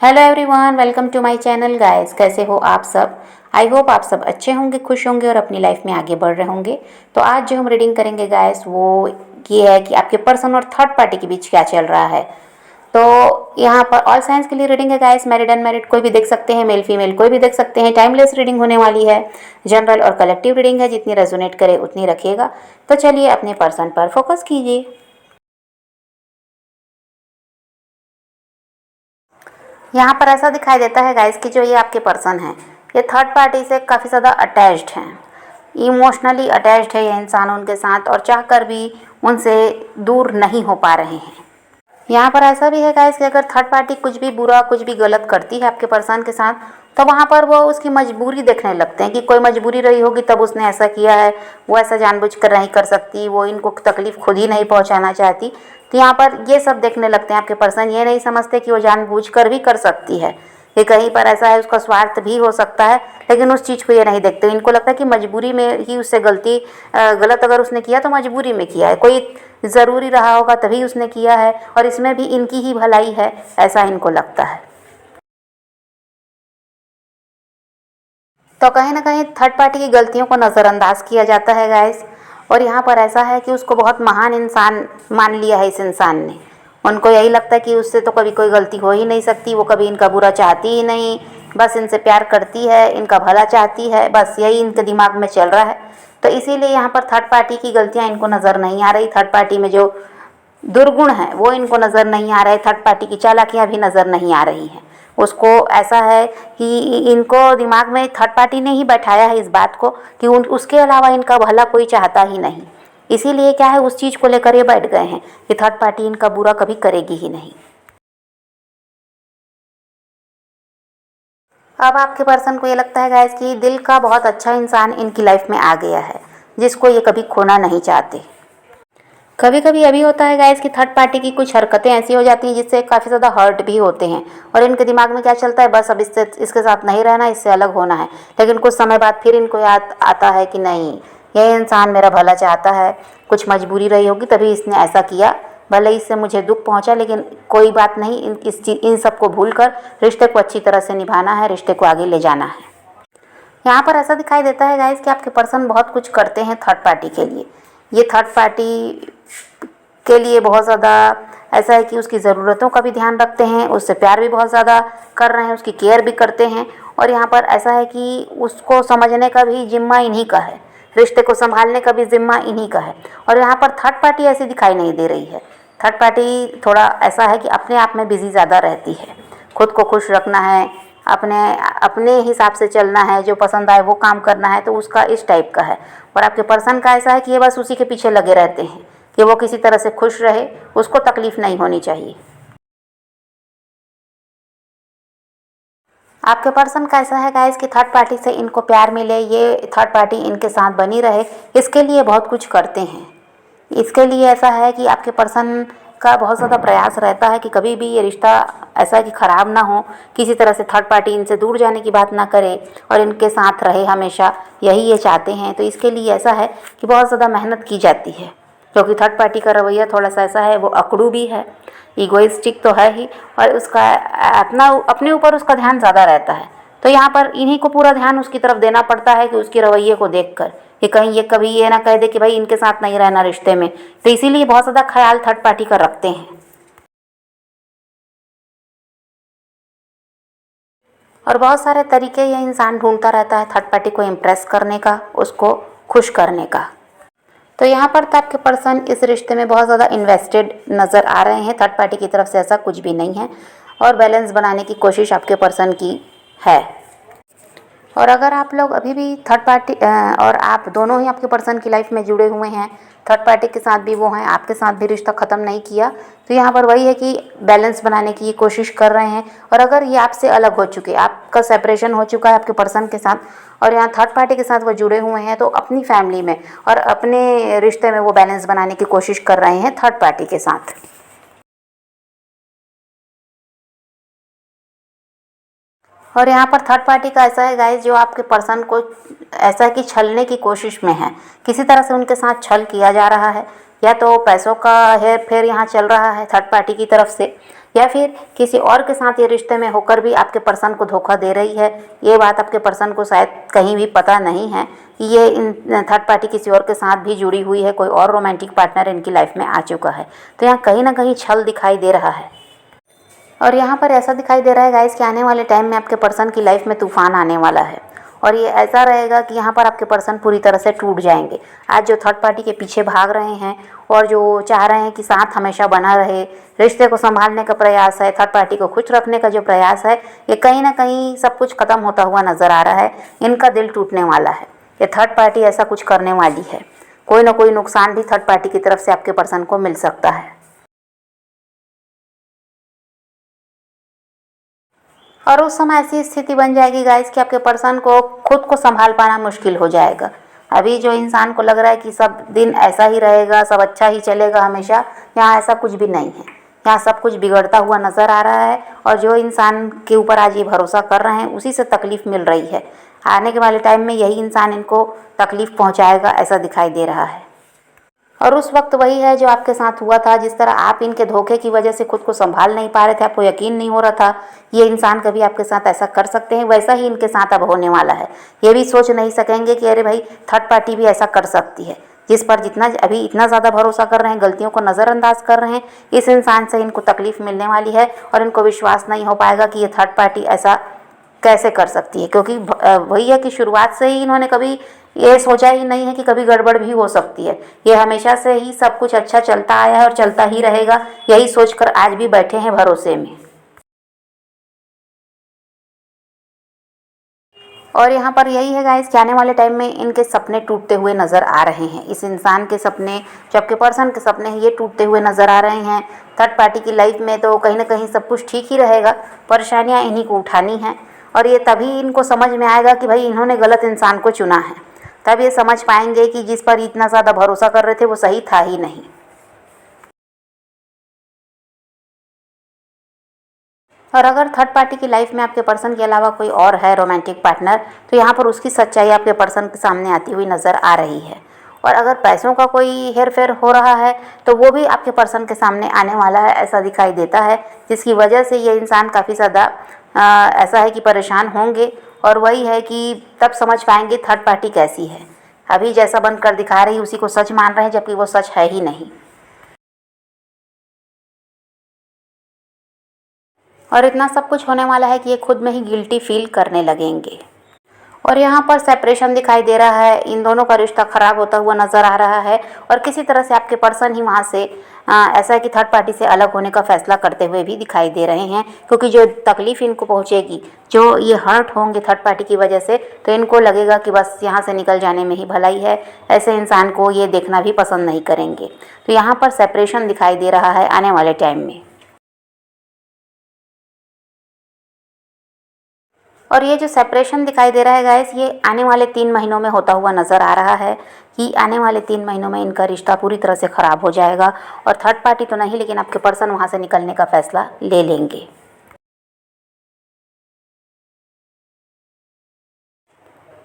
Hello everyone, welcome to my channel guys. कैसे हो आप सब? आई होप आप सब अच्छे होंगे, खुश होंगे और अपनी लाइफ में आगे बढ़ रहे होंगे। तो आज जो हम रीडिंग करेंगे गाइस वो ये है कि आपके पर्सन और थर्ड पार्टी के बीच क्या चल रहा है। तो यहाँ पर ऑल साइंस के लिए रीडिंग है गाइस। मैरिड अनमैरिड कोई भी देख सकते हैं, मेल फीमेल कोई भी देख सकते हैं। टाइमलेस रीडिंग होने वाली है। जनरल और कलेक्टिव रीडिंग है, जितनी रेजोनेट करे उतनी रखिएगा। तो चलिए अपने पर्सन पर फोकस कीजिए। यहाँ पर ऐसा दिखाई देता है गाइस कि जो ये आपके पर्सन हैं ये थर्ड पार्टी से काफ़ी ज़्यादा अटैच्ड हैं, इमोशनली अटैच्ड है ये इंसान उनके साथ, और चाहकर भी उनसे दूर नहीं हो पा रहे हैं। यहाँ पर ऐसा भी है गाइस कि अगर थर्ड पार्टी कुछ भी बुरा कुछ भी गलत करती है आपके पर्सन के साथ, तो वहाँ पर वो उसकी मजबूरी देखने लगते हैं कि कोई मजबूरी रही होगी तब उसने ऐसा किया है। वो ऐसा जानबूझकर नहीं कर सकती, वो इनको तकलीफ़ खुद ही नहीं पहुँचाना चाहती। तो यहाँ पर ये सब देखने लगते हैं आपके पर्सन। ये नहीं समझते कि वो जानबूझकर भी कर सकती है, कि कहीं पर ऐसा है उसका स्वार्थ भी हो सकता है, लेकिन उस चीज़ को ये नहीं देखते। इनको लगता है कि मजबूरी में ही उससे गलत अगर उसने किया तो मजबूरी में किया है, कोई ज़रूरी रहा होगा तभी उसने किया है, और इसमें भी इनकी ही भलाई है, ऐसा इनको लगता है। तो कहीं ना कहीं थर्ड पार्टी की गलतियों को नज़रअंदाज किया जाता है गाइस। और यहाँ पर ऐसा है कि उसको बहुत महान इंसान मान लिया है इस इंसान ने। उनको यही लगता है कि उससे तो कभी कोई गलती हो ही नहीं सकती, वो कभी इनका बुरा चाहती ही नहीं, बस इनसे प्यार करती है, इनका भला चाहती है, बस यही इनके दिमाग में चल रहा है। तो इसीलिए यहाँ पर थर्ड पार्टी की गलतियाँ इनको नज़र नहीं आ रही। थर्ड पार्टी में जो दुर्गुण हैं वो इनको नज़र नहीं आ रहे। थर्ड पार्टी की चालाकियाँ भी नज़र नहीं आ रही हैं। उसको ऐसा है कि इनको दिमाग में थर्ड पार्टी ने ही बैठाया है इस बात को कि उसके अलावा इनका भला कोई चाहता ही नहीं। इसीलिए क्या है, उस चीज़ को लेकर ये बैठ गए हैं कि थर्ड पार्टी इनका बुरा कभी करेगी ही नहीं। अब आपके पर्सन को ये लगता है गाइस कि दिल का बहुत अच्छा इंसान इनकी लाइफ में आ गया है, जिसको ये कभी खोना नहीं चाहते। कभी कभी अभी होता है गाइस कि थर्ड पार्टी की कुछ हरकतें ऐसी हो जाती हैं जिससे काफ़ी ज़्यादा हर्ट भी होते हैं, और इनके दिमाग में क्या चलता है, बस अब इसके साथ नहीं रहना, इससे अलग होना है। लेकिन कुछ समय बाद फिर इनको याद आता है कि नहीं, यह इंसान मेरा भला चाहता है, कुछ मजबूरी रही होगी तभी इसने ऐसा किया, भले इससे मुझे दुख पहुंचा, लेकिन कोई बात नहीं, इन सब को भूल कर रिश्ते को अच्छी तरह से निभाना है, रिश्ते को आगे ले जाना है। यहाँ पर ऐसा दिखाई देता है गाइस कि आपके पर्सन बहुत कुछ करते हैं थर्ड पार्टी के लिए। ये थर्ड पार्टी के लिए बहुत ज़्यादा ऐसा है कि उसकी ज़रूरतों का भी ध्यान रखते हैं, उससे प्यार भी बहुत ज़्यादा कर रहे हैं, उसकी केयर भी करते हैं। और यहाँ पर ऐसा है कि उसको समझने का भी जिम्मा इन्हीं का है, रिश्ते को संभालने का भी जिम्मा इन्हीं का है। और यहाँ पर थर्ड पार्टी ऐसी दिखाई नहीं दे रही है। थर्ड पार्टी थोड़ा ऐसा है कि अपने आप में बिजी ज़्यादा रहती है, खुद को खुश रखना है, अपने अपने हिसाब से चलना है, जो पसंद आए वो काम करना है, तो उसका इस टाइप का है। और आपके पर्सन का ऐसा है कि ये बस उसी के पीछे लगे रहते हैं कि वो किसी तरह से खुश रहे, उसको तकलीफ़ नहीं होनी चाहिए। आपके पर्सन का ऐसा है गाइस कि थर्ड पार्टी से इनको प्यार मिले, ये थर्ड पार्टी इनके साथ बनी रहे, इसके लिए बहुत कुछ करते हैं। इसके लिए ऐसा है कि आपके पर्सन का बहुत ज़्यादा प्रयास रहता है कि कभी भी ये रिश्ता ऐसा है कि ख़राब ना हो, किसी तरह से थर्ड पार्टी इनसे दूर जाने की बात ना करे और इनके साथ रहे हमेशा, यही ये चाहते हैं। तो इसके लिए ऐसा है कि बहुत ज़्यादा मेहनत की जाती है, क्योंकि थर्ड पार्टी का रवैया थोड़ा सा ऐसा है, वो अकड़ू भी है, ईगोइस्टिक तो है ही, और उसका अपने ऊपर उसका ध्यान ज़्यादा रहता है। तो यहाँ पर इन्हीं को पूरा ध्यान उसकी तरफ देना पड़ता है कि उसके रवैये को देखकर कि कहीं ये कभी ये ना कह दे कि भाई इनके साथ नहीं रहना रिश्ते में। तो इसीलिए बहुत ज़्यादा ख्याल थर्ड पार्टी का रखते हैं। और बहुत सारे तरीके ये इंसान ढूंढता रहता है थर्ड पार्टी को इम्प्रेस करने का, उसको खुश करने का। तो यहाँ पर तो आपके पर्सन इस रिश्ते में बहुत ज़्यादा इन्वेस्टेड नज़र आ रहे हैं। थर्ड पार्टी की तरफ से ऐसा कुछ भी नहीं है, और बैलेंस बनाने की कोशिश आपके पर्सन की है। और अगर आप लोग अभी भी थर्ड पार्टी और आप दोनों ही आपके पर्सन की लाइफ में जुड़े हुए हैं, थर्ड पार्टी के साथ भी वो हैं, आपके साथ भी रिश्ता ख़त्म नहीं किया, तो यहाँ पर वही है कि बैलेंस बनाने की कोशिश कर रहे हैं। और अगर ये आपसे अलग हो चुके, आपका सेपरेशन हो चुका है आपके पर्सन के साथ, और यहाँ थर्ड पार्टी के साथ वो जुड़े हुए हैं, तो अपनी फैमिली में और अपने रिश्ते में वो बैलेंस बनाने की कोशिश कर रहे हैं थर्ड पार्टी के साथ। और यहाँ पर थर्ड पार्टी का ऐसा है गाइस, जो आपके पर्सन को ऐसा है कि छलने की कोशिश में है, किसी तरह से उनके साथ छल किया जा रहा है, या तो पैसों का हेर फेर यहाँ चल रहा है थर्ड पार्टी की तरफ से, या फिर किसी और के साथ ये रिश्ते में होकर भी आपके पर्सन को धोखा दे रही है। ये बात आपके पर्सन को शायद कहीं भी पता नहीं है कि ये इन थर्ड पार्टी किसी और के साथ भी जुड़ी हुई है, कोई और रोमांटिक पार्टनर इनकी लाइफ में आ चुका है। तो यहाँ कहीं ना कहीं छल दिखाई दे रहा है और यहाँ पर ऐसा दिखाई दे रहा है गाइस कि आने वाले टाइम में आपके पर्सन की लाइफ में तूफान आने वाला है और ये ऐसा रहेगा कि यहाँ पर आपके पर्सन पूरी तरह से टूट जाएंगे। आज जो थर्ड पार्टी के पीछे भाग रहे हैं और जो चाह रहे हैं कि साथ हमेशा बना रहे, रिश्ते को संभालने का प्रयास है, थर्ड पार्टी को खुश रखने का जो प्रयास है, ये कहीं ना कहीं सब कुछ खत्म होता हुआ नजर आ रहा है। इनका दिल टूटने वाला है। ये थर्ड पार्टी ऐसा कुछ करने वाली है। कोई ना कोई नुकसान भी थर्ड पार्टी की तरफ से आपके पर्सन को मिल सकता है और उस समय ऐसी स्थिति बन जाएगी गाइस कि आपके पर्सन को खुद को संभाल पाना मुश्किल हो जाएगा। अभी जो इंसान को लग रहा है कि सब दिन ऐसा ही रहेगा, सब अच्छा ही चलेगा हमेशा, यहाँ ऐसा कुछ भी नहीं है। यहाँ सब कुछ बिगड़ता हुआ नज़र आ रहा है और जो इंसान के ऊपर आज ये भरोसा कर रहे हैं उसी से तकलीफ़ मिल रही है। आने के वाले टाइम में यही इंसान इनको तकलीफ़ पहुँचाएगा, ऐसा दिखाई दे रहा है। और उस वक्त वही है जो आपके साथ हुआ था। जिस तरह आप इनके धोखे की वजह से खुद को संभाल नहीं पा रहे थे, आपको यकीन नहीं हो रहा था ये इंसान कभी आपके साथ ऐसा कर सकते हैं, वैसा ही इनके साथ अब होने वाला है। ये भी सोच नहीं सकेंगे कि अरे भाई थर्ड पार्टी भी ऐसा कर सकती है। जिस पर जितना अभी इतना ज़्यादा भरोसा कर रहे हैं, गलतियों को नज़रअंदाज कर रहे हैं, इस इंसान से इनको तकलीफ़ मिलने वाली है और इनको विश्वास नहीं हो पाएगा कि ये थर्ड पार्टी ऐसा कैसे कर सकती है। क्योंकि वही है कि शुरुआत से ही इन्होंने कभी ये सोचा ही नहीं है कि कभी गड़बड़ भी हो सकती है। ये हमेशा से ही सब कुछ अच्छा चलता आया है और चलता ही रहेगा, यही सोचकर आज भी बैठे हैं भरोसे में। और यहाँ पर यही है गाइस कि आने वाले टाइम में इनके सपने टूटते हुए नज़र आ रहे हैं। इस इंसान के सपने, जो आपके पर्सन के सपने हैं, ये टूटते हुए नज़र आ रहे हैं। थर्ड पार्टी की लाइफ में तो कहीं ना कहीं सब कुछ ठीक ही रहेगा, परेशानियाँ इन्हीं को उठानी हैं और ये तभी इनको समझ में आएगा कि भाई इन्होंने गलत इंसान को चुना है। तब ये समझ पाएंगे कि जिस पर इतना ज़्यादा भरोसा कर रहे थे वो सही था ही नहीं। और अगर थर्ड पार्टी की लाइफ में आपके पर्सन के अलावा कोई और है रोमांटिक पार्टनर, तो यहाँ पर उसकी सच्चाई आपके पर्सन के सामने आती हुई नज़र आ रही है। और अगर पैसों का कोई हेर फेर हो रहा है तो वो भी आपके पर्सन के सामने आने वाला है, ऐसा दिखाई देता है। जिसकी वजह से ये इंसान काफ़ी ज़्यादा ऐसा है कि परेशान होंगे और वही है कि तब समझ पाएंगे थर्ड पार्टी कैसी है। अभी जैसा बनकर दिखा रही उसी को सच मान रहे हैं, जबकि वो सच है ही नहीं। और इतना सब कुछ होने वाला है कि ये खुद में ही गिल्टी फील करने लगेंगे। और यहाँ पर सेपरेशन दिखाई दे रहा है, इन दोनों का रिश्ता ख़राब होता हुआ नज़र आ रहा है और किसी तरह से आपके पर्सन ही वहाँ से ऐसा है कि थर्ड पार्टी से अलग होने का फैसला करते हुए भी दिखाई दे रहे हैं। क्योंकि जो तकलीफ़ इनको पहुँचेगी, जो ये हर्ट होंगे थर्ड पार्टी की वजह से, तो इनको लगेगा कि बस यहाँ से निकल जाने में ही भलाई है। ऐसे इंसान को ये देखना भी पसंद नहीं करेंगे। तो यहाँ पर सेपरेशन दिखाई दे रहा है आने वाले टाइम में। और ये जो सेपरेशन दिखाई दे रहा है गाइस, ये आने वाले 3 महीनों में होता हुआ नज़र आ रहा है कि आने वाले 3 महीनों में इनका रिश्ता पूरी तरह से ख़राब हो जाएगा और थर्ड पार्टी तो नहीं, लेकिन आपके पर्सन वहाँ से निकलने का फ़ैसला ले लेंगे।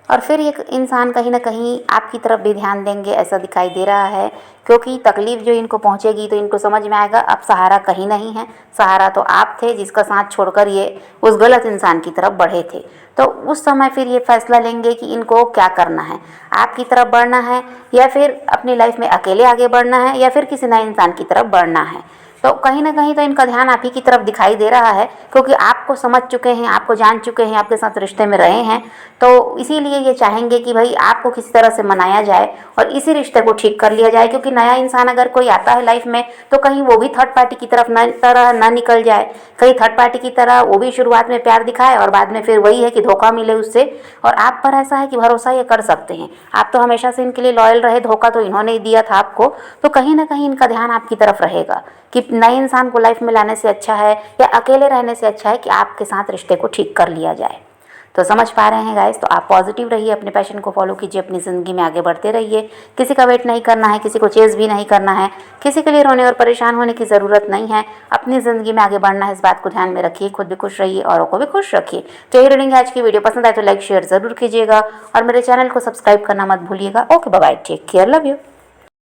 और फिर ये इंसान कहीं ना कहीं आपकी तरफ भी ध्यान देंगे, ऐसा दिखाई दे रहा है। क्योंकि तकलीफ़ जो इनको पहुंचेगी तो इनको समझ में आएगा अब सहारा कहीं नहीं है, सहारा तो आप थे जिसका साथ छोड़कर ये उस गलत इंसान की तरफ बढ़े थे। तो उस समय फिर ये फैसला लेंगे कि इनको क्या करना है, आपकी तरफ बढ़ना है या फिर अपनी लाइफ में अकेले आगे बढ़ना है या फिर किसी नए इंसान की तरफ बढ़ना है। तो कहीं ना कहीं तो इनका ध्यान आप ही की तरफ दिखाई दे रहा है, क्योंकि आपको समझ चुके हैं, आपको जान चुके हैं, आपके साथ रिश्ते में रहे हैं। तो इसीलिए ये चाहेंगे कि भाई आपको किसी तरह से मनाया जाए और इसी रिश्ते को ठीक कर लिया जाए। क्योंकि नया इंसान अगर कोई आता है लाइफ में तो कहीं वो भी थर्ड पार्टी की तरफ न निकल जाए, कहीं थर्ड पार्टी की तरह वो भी शुरुआत में प्यार दिखाए और बाद में फिर वही है कि धोखा मिले उससे। और आप पर ऐसा है कि भरोसा ये कर सकते हैं, आप तो हमेशा से इनके लिए लॉयल रहे, धोखा तो इन्होंने ही दिया था आपको। तो कहीं ना कहीं इनका ध्यान आपकी तरफ रहेगा कि नए इंसान को लाइफ में लाने से अच्छा है या अकेले रहने से अच्छा है कि आपके साथ रिश्ते को ठीक कर लिया जाए। तो समझ पा रहे हैं गाइस, तो आप पॉजिटिव रहिए, अपने पैशन को फॉलो कीजिए, अपनी ज़िंदगी में आगे बढ़ते रहिए। किसी का वेट नहीं करना है, किसी को चेज़ भी नहीं करना है, किसी के लिए रोने और परेशान होने की ज़रूरत नहीं है। अपनी ज़िंदगी में आगे बढ़ना है, इस बात को ध्यान में रखिए। खुद भी खुश रहिए, औरों को भी खुश रखिए। तो ये रीडिंग आज की वीडियो पसंद आए तो लाइक शेयर ज़रूर कीजिएगा और मेरे चैनल को सब्सक्राइब करना मत भूलिएगा। Okay bye, take care, love you.